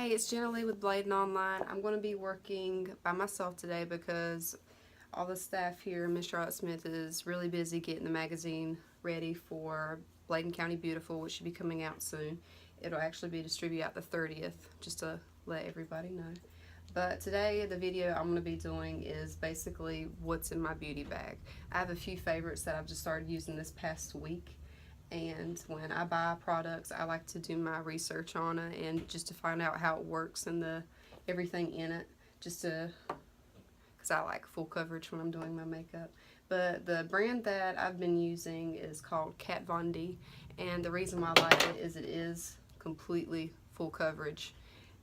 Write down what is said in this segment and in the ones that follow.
Hey, it's Jenna with Blading Online. I'm going to be working by myself today because all the staff here, Miss Charlotte Smith, is really busy getting the magazine ready for Bladen County Beautiful, which should be coming out soon. It'll actually be distributed out the 30th, just to let everybody know. But today, the video I'm going to be doing is basically what's in my beauty bag. I have a few favorites that I've just started using this past week. And when I buy products, I like to do my research on it and just to find out how it works and everything in it, just to because I like full coverage when I'm doing my makeup. But the brand that I've been using is called Kat Von D, and the reason why I like it is completely full coverage,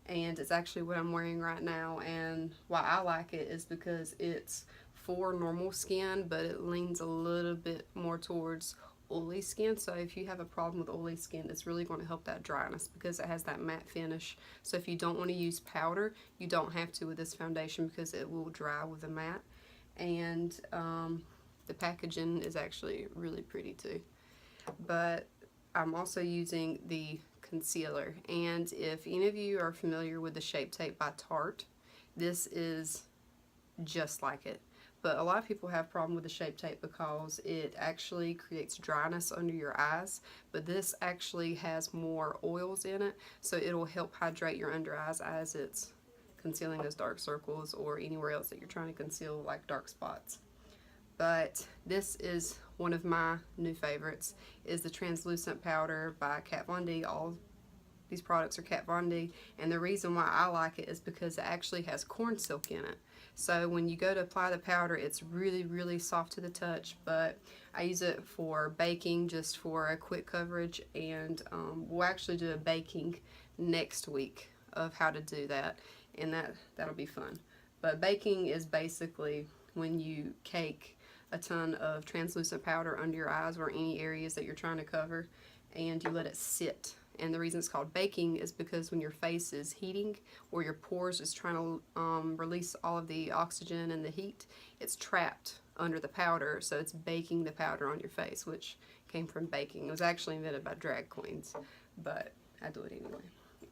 and it's actually what I'm wearing right now. And why I like it is because it's for normal skin, but it leans a little bit more towards oily skin. So if you have a problem with oily skin, it's really going to help that dryness because it has that matte finish. So if you don't want to use powder, you don't have to with this foundation because it will dry with a matte. And the packaging is actually really pretty too. But I'm also using the concealer, and if any of you are familiar with the Shape Tape by Tarte, this is just like it. But a lot of people have problem with the Shape Tape because it actually creates dryness under your eyes, but this actually has more oils in it, so it'll help hydrate your under eyes as it's concealing those dark circles or anywhere else that you're trying to conceal, like dark spots. But this is one of my new favorites, is the translucent powder by Kat Von D. All these products are Kat Von D, and the reason why I like it is because it actually has corn silk in it. So when you go to apply the powder, it's really soft to the touch, but I use it for baking, just for a quick coverage, and we'll actually do a baking next week of how to do that, and that'll be fun. But baking is basically when you cake a ton of translucent powder under your eyes or any areas that you're trying to cover, and you let it sit. And the reason it's called baking is because when your face is heating or your pores is trying to release all of the oxygen and the heat, it's trapped under the powder, so it's baking the powder on your face, which came from baking. It was actually invented by drag queens, but I do it anyway.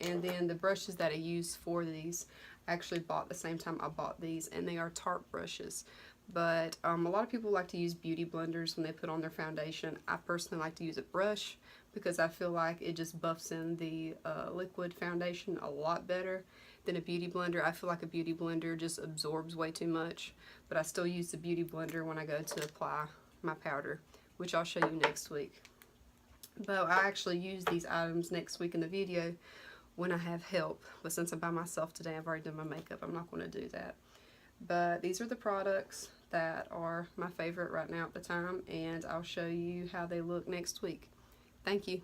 And then the brushes that I use for these, I actually bought the same time I bought these, and they are Tarte brushes. But a lot of people like to use beauty blenders when they put on their foundation. I personally like to use a brush because I feel like it just buffs in the liquid foundation a lot better than a beauty blender. I feel like a beauty blender just absorbs way too much, but I still use the beauty blender when I go to apply my powder, which I'll show you next week. But I actually use these items next week in the video when I have help, but since I'm by myself today, I've already done my makeup, I'm not going to do that. But these are the products that are my favorite right now at the time, and I'll show you how they look next week. Thank you.